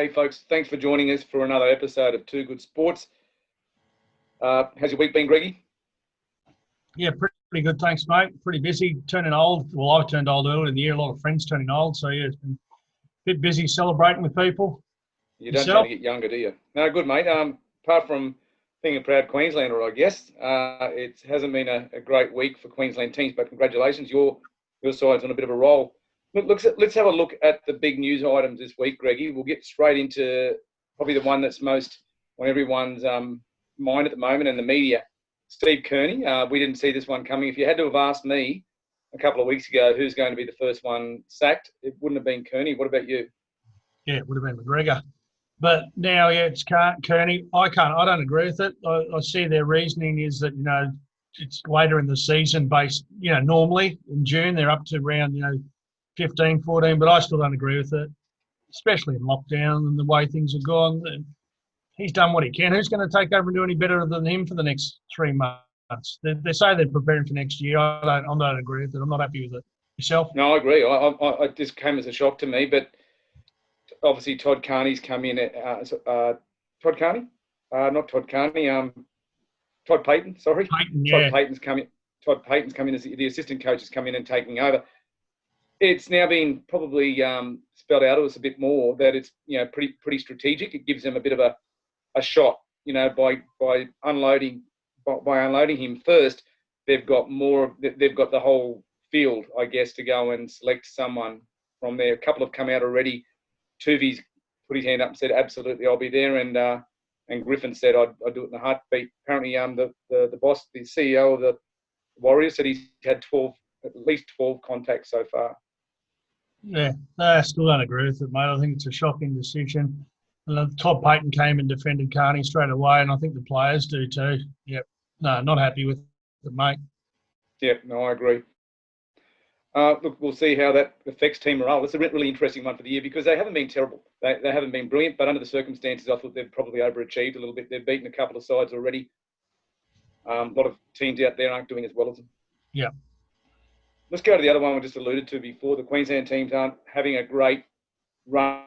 Hey, folks. Thanks for joining us for another episode of Two Good Sports. How's your week been, Greggy? Yeah, pretty good. Thanks, mate. Pretty busy, turning old. Well, I turned old earlier in the year. A lot of friends turning old. So, yeah, it's been a bit busy celebrating with people. You don't tend to get younger, do you? No, good, mate. Apart from being a proud Queenslander, I guess, it hasn't been a great week for Queensland teams, but congratulations. Your side's on a bit of a roll. Look, let's have a look at the big news items this week, Greggy. We'll get straight into probably the one that's most on everyone's mind at the moment and the media. Steve Kearney. We didn't see this one coming. If you had to have asked me a couple of weeks ago who's going to be the first one sacked, it wouldn't have been Kearney. What about you? Yeah, it would have been McGregor. But now, yeah, it's Kearney. I don't agree with it. I see their reasoning is that, it's later in the season based, normally in June they're up to around, 15, 14, but I still don't agree with it, especially in lockdown and the way things have gone. He's done what he can. Who's going to take over and do any better than him for the next 3 months? They say they're preparing for next year. I don't agree with it. I'm not happy with it. Yourself? No, I agree. I this came as a shock to me, but obviously Todd Kearney's come in. Todd Kearney? Not Todd Kearney. Todd Payton, sorry. Payton, yeah. Todd Payton's come in as the assistant coach has come in and taking over. It's now been probably spelled out to us a bit more that it's pretty strategic. It gives them a bit of a shot, by unloading him first. They've got the whole field, I guess, to go and select someone from there. A couple have come out already. Tuvi's put his hand up and said, "Absolutely, I'll be there." And Griffin said, "I'd do it in a heartbeat." Apparently, the boss, the CEO of the Warriors, said he's had at least 12 contacts so far. Yeah, I still don't agree with it, mate. I think it's a shocking decision. And Todd Payton came and defended Kearney straight away, and I think the players do too. Yep. No, not happy with it, mate. Yep, no, I agree. Look, we'll see how that affects team morale. It's a really interesting one for the year because they haven't been terrible. They haven't been brilliant, but under the circumstances, I thought they've probably overachieved a little bit. They've beaten a couple of sides already. A lot of teams out there aren't doing as well as them. Yeah. Let's go to the other one we just alluded to before. The Queensland teams aren't having a great run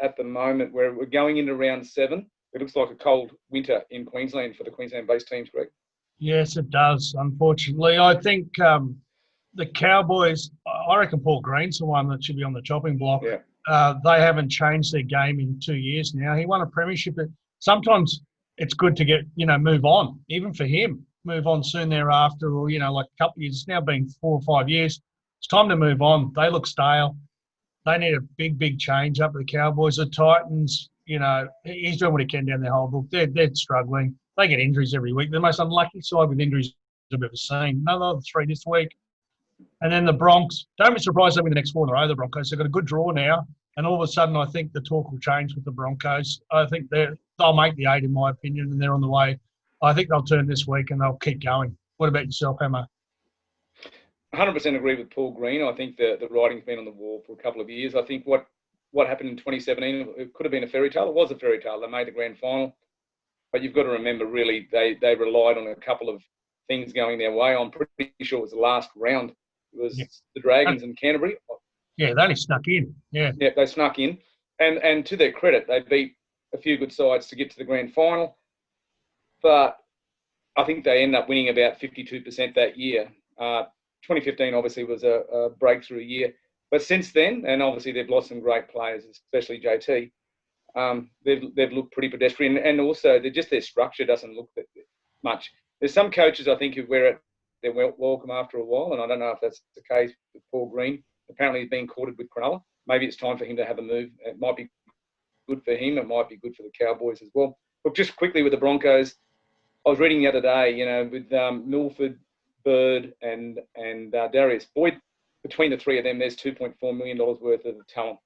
at the moment. Where we're going into round 7. It looks like a cold winter in Queensland for the Queensland-based teams, Greg. Yes, it does, unfortunately. I think the Cowboys, I reckon Paul Green's the one that should be on the chopping block. Yeah. They haven't changed their game in 2 years now. He won a premiership. But sometimes it's good to get, move on, even for him. Move on soon thereafter, or, like a couple of years. It's now been 4 or 5 years. It's time to move on. They look stale. They need a big change up at the Cowboys. The Titans, he's doing what he can down their whole book. They're struggling. They get injuries every week. They're the most unlucky side with injuries I've ever seen. Another 3 this week. And then the Broncos. Don't be surprised they win the next 4 in a row, the Broncos. They've got a good draw now. And all of a sudden, I think the talk will change with the Broncos. I think they'll make the 8, in my opinion, and they're on the way. I think they'll turn this week and they'll keep going. What about yourself, Hamo? 100% agree with Paul Green. I think the writing's been on the wall for a couple of years. I think what happened in 2017, it could have been a fairy tale. It was a fairy tale. They made the grand final. But you've got to remember, really, they relied on a couple of things going their way. I'm pretty sure it was the last round. It was the Dragons and Canterbury. Yeah, they only snuck in. Yeah, they snuck in. And to their credit, they beat a few good sides to get to the grand final. But I think they ended up winning about 52% that year. 2015 obviously was a breakthrough year. But since then, and obviously they've lost some great players, especially JT, they've looked pretty pedestrian. And also, their structure doesn't look that much. There's some coaches, I think, who wear it, they're welcome after a while, and I don't know if that's the case with Paul Green. Apparently he's being courted with Cronulla. Maybe it's time for him to have a move. It might be good for him. It might be good for the Cowboys as well. Look, just quickly with the Broncos, I was reading the other day, with Milford, Bird, and Darius Boyd, between the 3 of them, there's $2.4 million worth of talent.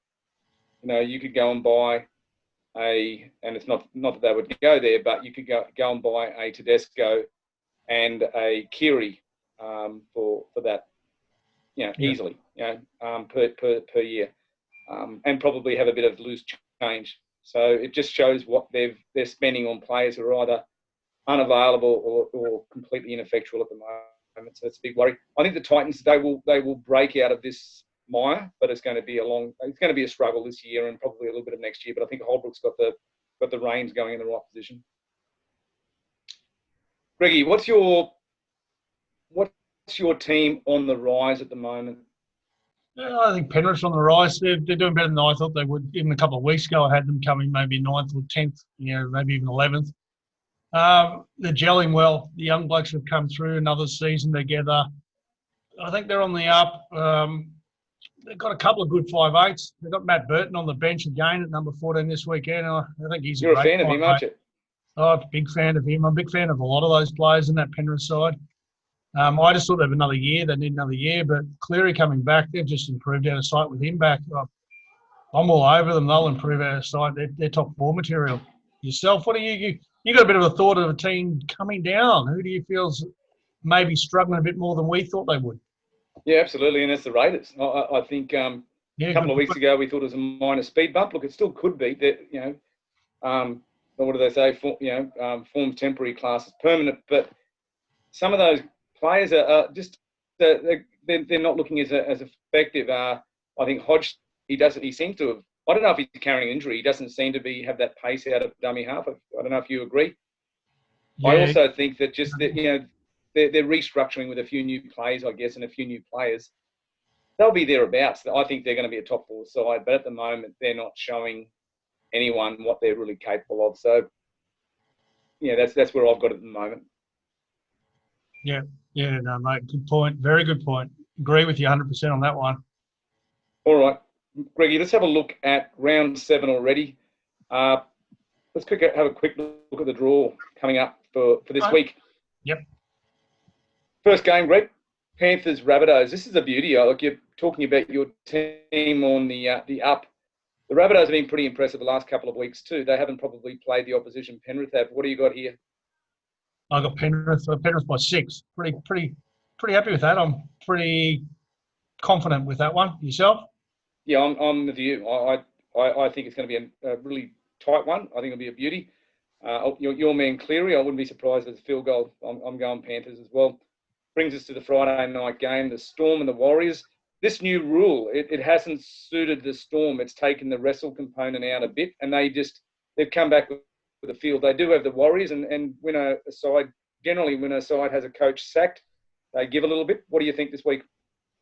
You could go and buy and it's not that they would go there, but you could go and buy a Tedesco and a Keary for that, easily, per year, and probably have a bit of loose change. So it just shows what they're spending on players who are either unavailable or completely ineffectual at the moment. So it's a big worry. I think the Titans, they will break out of this mire, but it's going to be a struggle this year and probably a little bit of next year. But I think Holbrook's got the reins going in the right position. Greggy, what's your team on the rise at the moment? Yeah, I think Penrith's on the rise. They're doing better than I thought they would. Even a couple of weeks ago, I had them coming maybe 9th or 10th, maybe even 11th. They're gelling well. The young blokes have come through another season together. I think they're on the up. They've got a couple of good 5'8s. They've got Matt Burton on the bench again at number 14 this weekend. I think he's You're a fan of him, aren't you? Oh, I'm a big fan of him. I'm a big fan of a lot of those players in that Penrith side. I just thought they'd have another year. They need another year. But Cleary coming back, they've just improved out of sight with him back. I'm all over them. They'll improve out of sight. They're top 4 material. Yourself, what do you got a bit of a thought of a team coming down? Who do you feel's maybe struggling a bit more than we thought they would? Yeah, absolutely, and that's the Raiders. I think a couple of weeks ago we thought it was a minor speed bump. Look, it still could be. That what do they say? Form temporary, class is permanent. But some of those players are just they're not looking as effective. I think Hodge he seems to have. I don't know if he's carrying an injury. He doesn't seem to have that pace out of dummy half. I don't know if you agree. Yeah. I also think that just that they're restructuring with a few new players, I guess, and a few new players. They'll be thereabouts. I think they're going to be a top 4 side, but at the moment they're not showing anyone what they're really capable of. So, that's where I've got it at the moment. Yeah, no, mate, good point. Very good point. Agree with you 100% on that one. All right, Greggy, let's have a look at round 7 already. Let's have a quick look at the draw coming up for this week. Yep. First game, Greg, Panthers, Rabbitohs. This is a beauty. Like you're talking about your team on the up. The Rabbitohs have been pretty impressive the last couple of weeks too. They haven't probably played the opposition Penrith have. What do you got here? I got Penrith by 6. Pretty happy with that. I'm pretty confident with that one. Yourself? Yeah, I'm with you. I think it's going to be a really tight one. I think it'll be a beauty. Your man Cleary, I wouldn't be surprised if it's a field goal. I'm going Panthers as well. Brings us to the Friday night game, the Storm and the Warriors. This new rule, it hasn't suited the Storm. It's taken the wrestle component out a bit, and they've come back with the field. They do have the Warriors, and when a side has a coach sacked, they give a little bit. What do you think this week?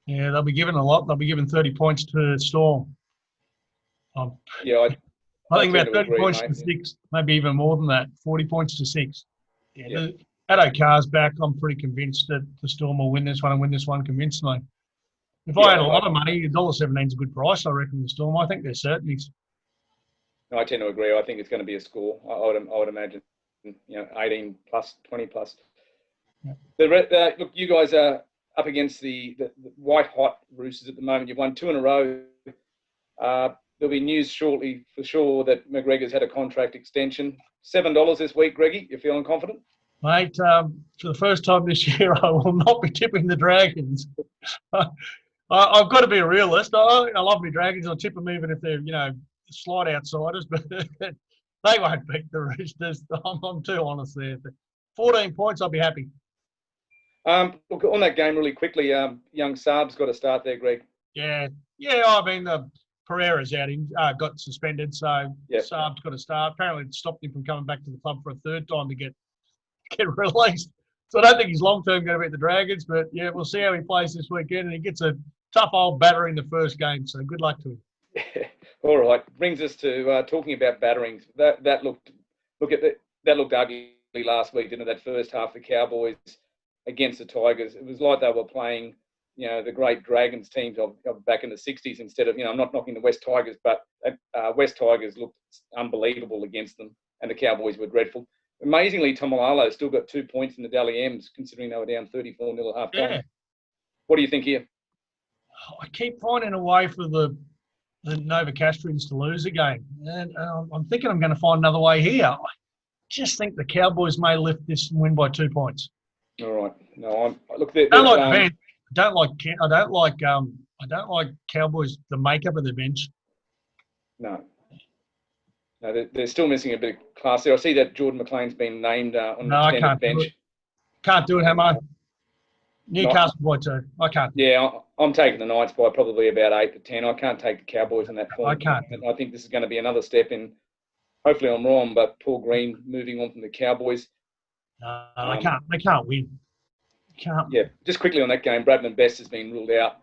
Yeah, they'll be given a lot. They'll be given 30 points to Storm. I think about 30 points to 6, maybe even more than that. 40 points to 6. Yeah. Addo Carr's back. I'm pretty convinced that the Storm will win this one and win this one convincingly. If I had a lot of money, $1.17 is a good price, I reckon, the Storm. I think they're certainly. I tend to agree. I think it's going to be a score. I would imagine, 18 plus, 20 plus. Yeah. Look, you guys are up against the white-hot Roosters at the moment. You've won 2 in a row. There'll be news shortly for sure that McGregor's had a contract extension. $7 this week, Greggy. You feeling confident? Mate, for the first time this year, I will not be tipping the Dragons. I've got to be a realist. I love my Dragons. I'll tip them even if they're, slight outsiders, but they won't beat the Roosters. I'm too honest there. 14 points, I'll be happy. Look, on that game really quickly, young Saab's got to start there, Greg. Yeah. I mean, Pereira's out. He got suspended, so yep. Saab's got to start. Apparently, it stopped him from coming back to the club for a third time to get released. So I don't think he's long-term going to beat the Dragons, but yeah, we'll see how he plays this weekend. And he gets a tough old batter in the first game, so good luck to him. Yeah. All right. Brings us to talking about batterings. That looked ugly last week, didn't it? That first half, the Cowboys against the Tigers. It was like they were playing, the great Dragons teams of back in the 60s instead of, I'm not knocking the West Tigers, but West Tigers looked unbelievable against them, and the Cowboys were dreadful. Amazingly, Tomalalo still got 2 points in the Dally M's, considering they were down 34-0 at half time. Yeah. What do you think here? I keep finding a way for the Novocastrians to lose a game, and I'm thinking I'm going to find another way here. I just think the Cowboys may lift this and win by 2 points. All right. No, I don't like Cowboys. The makeup of the bench. No, they're still missing a bit of class there. I see that Jordan McLean's been named on the extended bench. Can't do it, Hamo. Newcastle by 2. I can't. Yeah, I'm taking the Knights by probably about 8 to 10. I can't take the Cowboys in that form. I can't. I think this is going to be another step in. Hopefully I'm wrong, but Paul Green moving on from the Cowboys. They can't win. Can't. Yeah, just quickly on that game, Bradman Best has been ruled out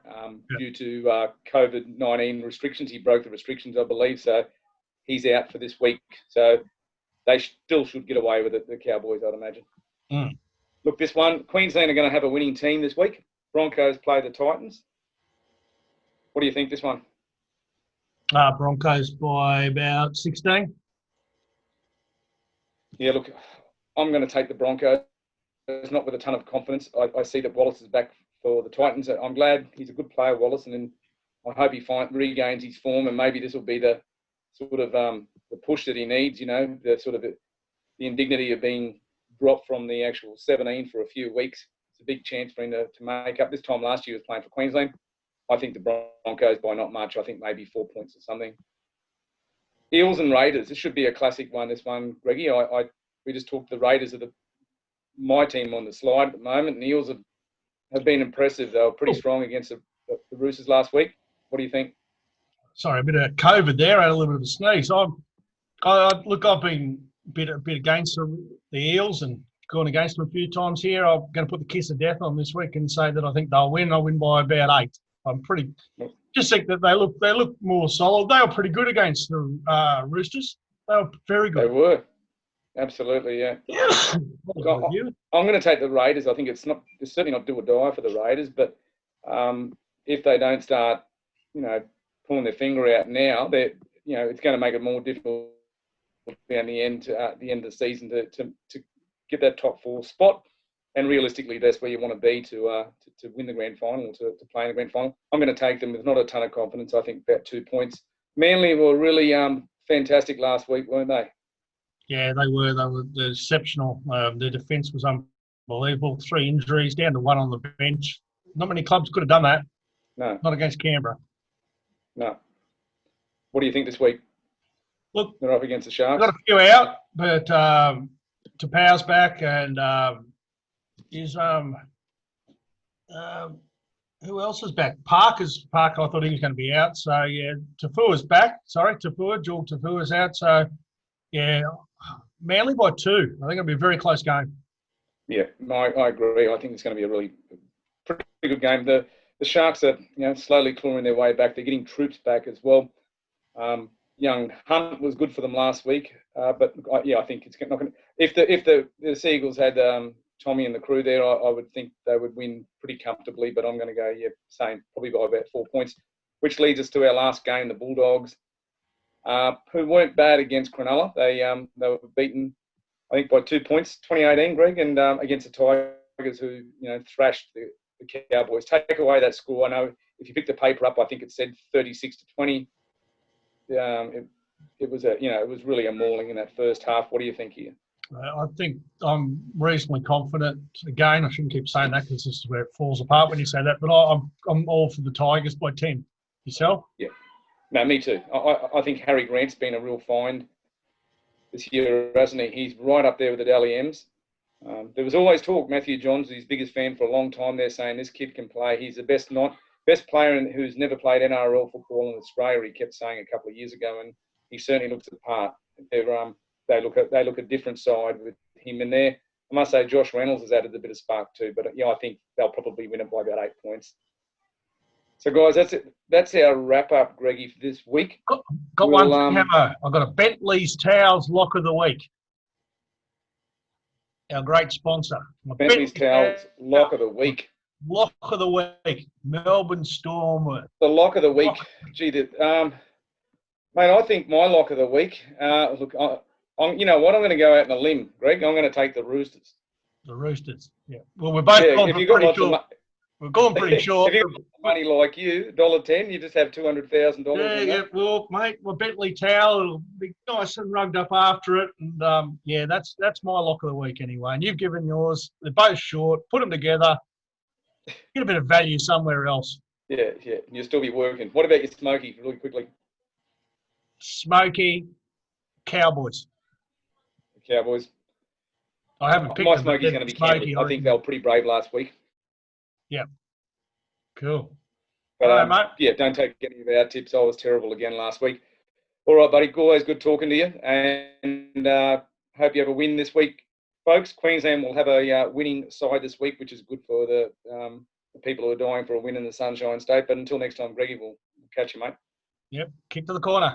due to COVID-19 restrictions. He broke the restrictions, I believe, so he's out for this week. So they still should get away with it, the Cowboys, I'd imagine. Mm. Look, this one, Queensland are going to have a winning team this week. Broncos play the Titans. What do you think this one? Broncos by about 16. Yeah, look, I'm going to take the Broncos. It's not with a ton of confidence. I see that Wallace is back for the Titans. I'm glad he's a good player, Wallace, and I hope he regains his form, and maybe this will be the sort of the push that he needs. You know, the sort of the indignity of being dropped from the actual 17 for a few weeks. It's a big chance for him to make up. This time last year he was playing for Queensland. I think the Broncos by not much. I think maybe 4 points or something. Eels and Raiders. This should be a classic one. This one, Greggy. We just talked. The Raiders are my team on the slide at the moment. And the Eels have been impressive. They were pretty strong against the Roosters last week. What do you think? Sorry, a bit of COVID there. I had a little bit of a sneeze. I've been a bit against the Eels and gone against them a few times here. I'm going to put the kiss of death on this week and say that I think they'll win. I'll win by about 8. I'm just think that they look more solid. They were pretty good against the Roosters. They were very good. They were. Absolutely, yeah. I'm going to take the Raiders. I think it's certainly not do or die for the Raiders, but if they don't start, pulling their finger out now, it's going to make it more difficult down the end of the season to get that top 4 spot. And realistically, that's where you want to be to win the grand final, to play in the grand final. I'm going to take them with not a ton of confidence. I think about 2 points. Manly were really fantastic last week, weren't they? Yeah, they were. They were exceptional. Their defence was unbelievable. 3 injuries, down to 1 on the bench. Not many clubs could have done that. No. Not against Canberra. No. What do you think this week? Look, they're up against the Sharks. Got a few out, but Tapau's back, and who else is back? Parker, I thought he was going to be out. So, yeah, Tafua's back. Sorry, Joel Tafua's out. So, yeah, Manly by 2. I think it'll be a very close game. Yeah, I agree. I think it's going to be a pretty good game. The Sharks are slowly clawing their way back. They're getting troops back as well. Young Hunt was good for them last week, but I think it's not going to. If the Seagulls had Tommy and the crew there, I would think they would win pretty comfortably. But I'm going to go same, probably by about 4 points, which leads us to our last game, the Bulldogs, who weren't bad against Cronulla. They were beaten, I think, by 2 points, 2018, Greg, and against the Tigers, who thrashed the Cowboys. Take away that score. I know if you pick the paper up, I think it said 36-20. It was really a mauling in that first half. What do you think here? I think I'm reasonably confident. Again, I shouldn't keep saying that because this is where it falls apart when you say that. But I'm all for the Tigers by 10. Yourself? Yeah. No, me too. I think Harry Grant's been a real find this year, hasn't he? He's right up there with the Dally M's. There was always talk. Matthew Johns, his biggest fan for a long time, they're saying this kid can play. He's the best player who's never played NRL football in Australia. He kept saying a couple of years ago, and he certainly looks the part. They look a different side with him in there. I must say, Josh Reynolds has added a bit of spark too. But I think they'll probably win it by about 8 points. So, guys, that's it. That's our wrap up, Greggy, for this week. Got one thing, Hamo. I've got a Bentley's Towels Lock of the Week. Our great sponsor. Bentley's Towels Lock of the Week. Lock of the week, Melbourne Storm. The lock of the week. Gee, mate, I think my lock of the week. Look, you know what? I'm going to go out on a limb, Greg. I'm going to take the Roosters. The Roosters. Yeah. Well, we're both going pretty short. We're going pretty short. If you've got money like you, $1.10, you just have $200,000. Yeah. Well, mate, my Bentley towel will be nice and rugged up after it, and that's my lock of the week anyway. And you've given yours. They're both short. Put them together. Get a bit of value somewhere else. Yeah. And you'll still be working. What about your Smoky, really quickly? Smoky, Cowboys. Cowboys. I haven't picked my them. Smoky's going to be Canberra. I think they were pretty brave last week. Cool. But All right, mate. yeah, don't take any of our tips. I was terrible again last week. All right, buddy. Always good talking to you, and hope you have a win this week, folks. Queensland will have a winning side this week, which is good for the people who are dying for a win in the Sunshine State. But until next time, Greggy, we'll catch you, mate. Yep. Kick to the corner.